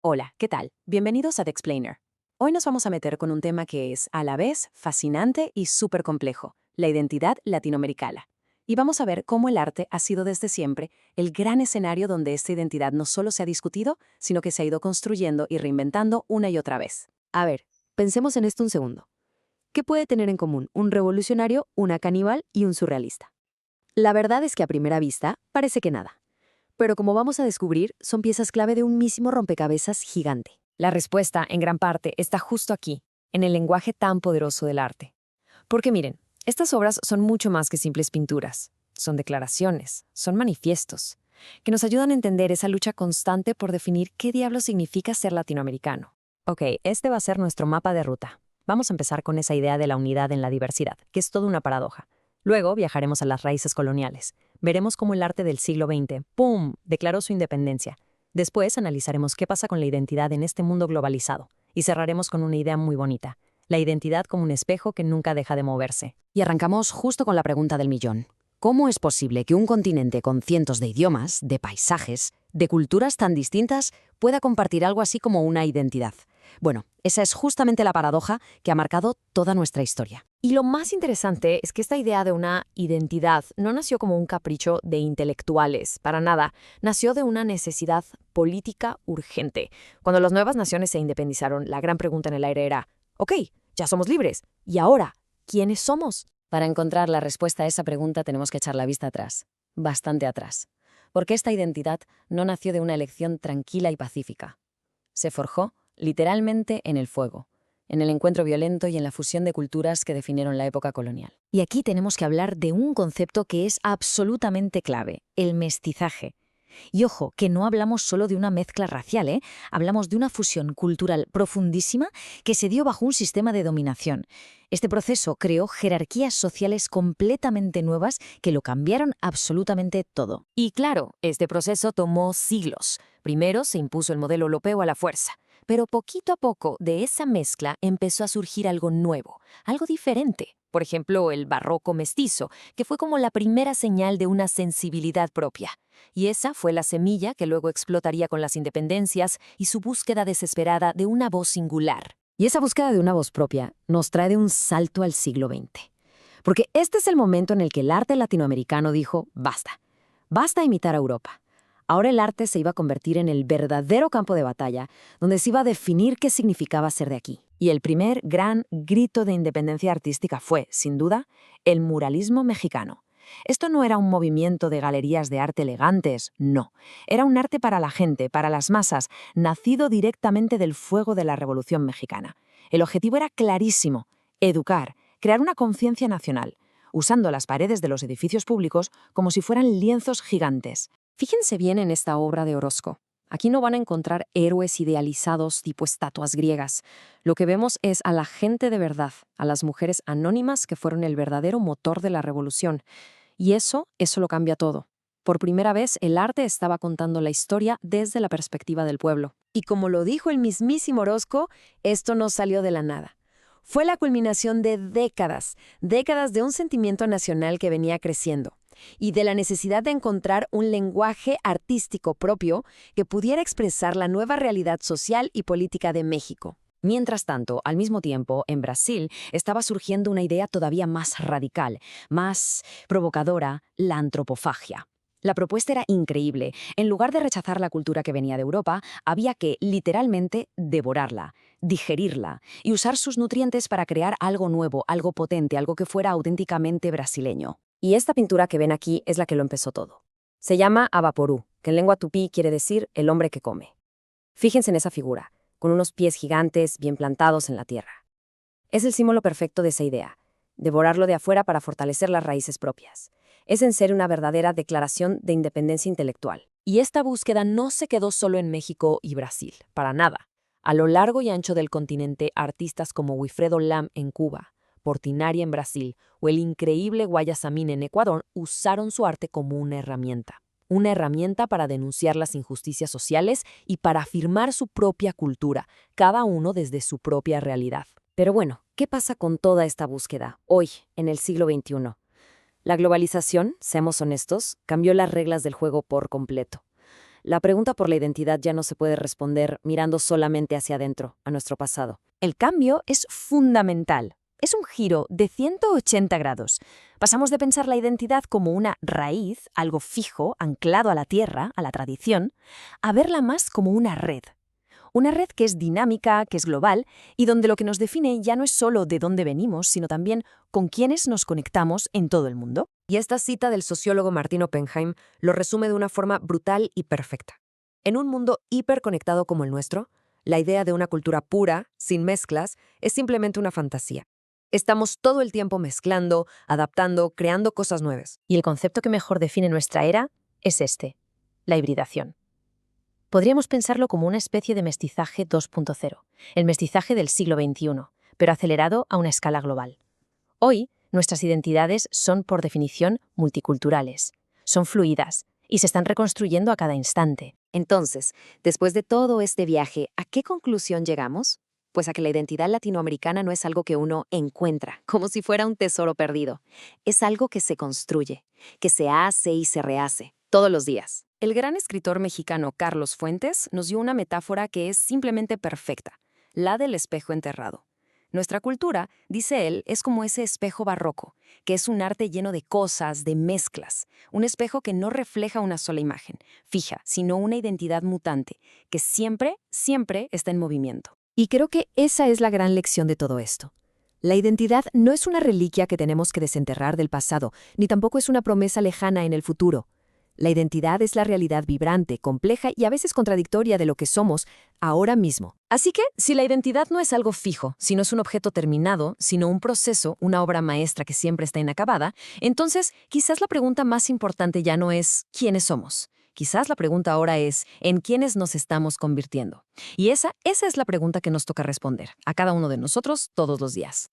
Hola, ¿qué tal? Bienvenidos a The Explainer. Hoy nos vamos a meter con un tema que es, a la vez, fascinante y súper complejo, la identidad latinoamericana. Y vamos a ver cómo el arte ha sido desde siempre el gran escenario donde esta identidad no solo se ha discutido, sino que se ha ido construyendo y reinventando una y otra vez. A ver, pensemos en esto un segundo. ¿Qué puede tener en común un revolucionario, una caníbal y un surrealista? La verdad es que a primera vista parece que nada. Pero como vamos a descubrir, son piezas clave de un mismo rompecabezas gigante. La respuesta, en gran parte, está justo aquí, en el lenguaje tan poderoso del arte. Porque miren, estas obras son mucho más que simples pinturas. Son declaraciones, son manifiestos, que nos ayudan a entender esa lucha constante por definir qué diablo significa ser latinoamericano. Ok, este va a ser nuestro mapa de ruta. Vamos a empezar con esa idea de la unidad en la diversidad, que es toda una paradoja. Luego viajaremos a las raíces coloniales. Veremos cómo el arte del siglo XX, ¡pum!, declaró su independencia. Después analizaremos qué pasa con la identidad en este mundo globalizado. Y cerraremos con una idea muy bonita. La identidad como un espejo que nunca deja de moverse. Y arrancamos justo con la pregunta del millón. ¿Cómo es posible que un continente con cientos de idiomas, de paisajes, de culturas tan distintas pueda compartir algo así como una identidad? Bueno, esa es justamente la paradoja que ha marcado toda nuestra historia. Y lo más interesante es que esta idea de una identidad no nació como un capricho de intelectuales, para nada. Nació de una necesidad política urgente. Cuando las nuevas naciones se independizaron, la gran pregunta en el aire era, ok, ya somos libres. ¿Y ahora? ¿Quiénes somos? Para encontrar la respuesta a esa pregunta tenemos que echar la vista atrás, bastante atrás. Porque esta identidad no nació de una elección tranquila y pacífica. Se forjó, literalmente, en el fuego, en el encuentro violento y en la fusión de culturas que definieron la época colonial. Y aquí tenemos que hablar de un concepto que es absolutamente clave, el mestizaje. Y ojo, que no hablamos solo de una mezcla racial, ¿eh? Hablamos de una fusión cultural profundísima que se dio bajo un sistema de dominación. Este proceso creó jerarquías sociales completamente nuevas que lo cambiaron absolutamente todo. Y claro, este proceso tomó siglos. Primero se impuso el modelo europeo a la fuerza. Pero poquito a poco de esa mezcla empezó a surgir algo nuevo, algo diferente. Por ejemplo, el barroco mestizo, que fue como la primera señal de una sensibilidad propia. Y esa fue la semilla que luego explotaría con las independencias y su búsqueda desesperada de una voz singular. Y esa búsqueda de una voz propia nos trae de un salto al siglo XX. Porque este es el momento en el que el arte latinoamericano dijo, basta, basta imitar a Europa. Ahora el arte se iba a convertir en el verdadero campo de batalla, donde se iba a definir qué significaba ser de aquí. Y el primer gran grito de independencia artística fue, sin duda, el muralismo mexicano. Esto no era un movimiento de galerías de arte elegantes, no. Era un arte para la gente, para las masas, nacido directamente del fuego de la Revolución Mexicana. El objetivo era clarísimo: educar, crear una conciencia nacional, usando las paredes de los edificios públicos como si fueran lienzos gigantes. Fíjense bien en esta obra de Orozco. Aquí no van a encontrar héroes idealizados tipo estatuas griegas. Lo que vemos es a la gente de verdad, a las mujeres anónimas que fueron el verdadero motor de la revolución. Y eso lo cambia todo. Por primera vez, el arte estaba contando la historia desde la perspectiva del pueblo. Y como lo dijo el mismísimo Orozco, esto no salió de la nada. Fue la culminación de décadas de un sentimiento nacional que venía creciendo y de la necesidad de encontrar un lenguaje artístico propio que pudiera expresar la nueva realidad social y política de México. Mientras tanto, al mismo tiempo, en Brasil estaba surgiendo una idea todavía más radical, más provocadora, la antropofagia. La propuesta era increíble. En lugar de rechazar la cultura que venía de Europa, había que, literalmente, devorarla, digerirla y usar sus nutrientes para crear algo nuevo, algo potente, algo que fuera auténticamente brasileño. Y esta pintura que ven aquí es la que lo empezó todo. Se llama Avaporú, que en lengua tupí quiere decir el hombre que come. Fíjense en esa figura, con unos pies gigantes bien plantados en la tierra. Es el símbolo perfecto de esa idea, devorarlo de afuera para fortalecer las raíces propias. Es en serio una verdadera declaración de independencia intelectual. Y esta búsqueda no se quedó solo en México y Brasil, para nada. A lo largo y ancho del continente, artistas como Wilfredo Lam en Cuba, Portinari en Brasil o el increíble Guayasamín en Ecuador usaron su arte como una herramienta para denunciar las injusticias sociales y para afirmar su propia cultura, cada uno desde su propia realidad. Pero bueno, ¿qué pasa con toda esta búsqueda hoy, en el siglo XXI? La globalización, seamos honestos, cambió las reglas del juego por completo. La pregunta por la identidad ya no se puede responder mirando solamente hacia adentro, a nuestro pasado. El cambio es fundamental. Es un giro de 180 grados. Pasamos de pensar la identidad como una raíz, algo fijo, anclado a la tierra, a la tradición, a verla más como una red. Una red que es dinámica, que es global, y donde lo que nos define ya no es solo de dónde venimos, sino también con quiénes nos conectamos en todo el mundo. Y esta cita del sociólogo Martin Oppenheim lo resume de una forma brutal y perfecta. En un mundo hiperconectado como el nuestro, la idea de una cultura pura, sin mezclas, es simplemente una fantasía. Estamos todo el tiempo mezclando, adaptando, creando cosas nuevas. Y el concepto que mejor define nuestra era es este, la hibridación. Podríamos pensarlo como una especie de mestizaje 2.0, el mestizaje del siglo XXI, pero acelerado a una escala global. Hoy, nuestras identidades son, por definición, multiculturales, son fluidas y se están reconstruyendo a cada instante. Entonces, después de todo este viaje, ¿a qué conclusión llegamos? Pues a que la identidad latinoamericana no es algo que uno encuentra, como si fuera un tesoro perdido. Es algo que se construye, que se hace y se rehace, todos los días. El gran escritor mexicano Carlos Fuentes nos dio una metáfora que es simplemente perfecta, la del espejo enterrado. Nuestra cultura, dice él, es como ese espejo barroco, que es un arte lleno de cosas, de mezclas, un espejo que no refleja una sola imagen, fija, sino una identidad mutante, que siempre, siempre está en movimiento. Y creo que esa es la gran lección de todo esto. La identidad no es una reliquia que tenemos que desenterrar del pasado, ni tampoco es una promesa lejana en el futuro. La identidad es la realidad vibrante, compleja y a veces contradictoria de lo que somos ahora mismo. Así que, si la identidad no es algo fijo, si no es un objeto terminado, sino un proceso, una obra maestra que siempre está inacabada, entonces quizás la pregunta más importante ya no es ¿quiénes somos? Quizás la pregunta ahora es ¿en quiénes nos estamos convirtiendo? Y esa es la pregunta que nos toca responder a cada uno de nosotros todos los días.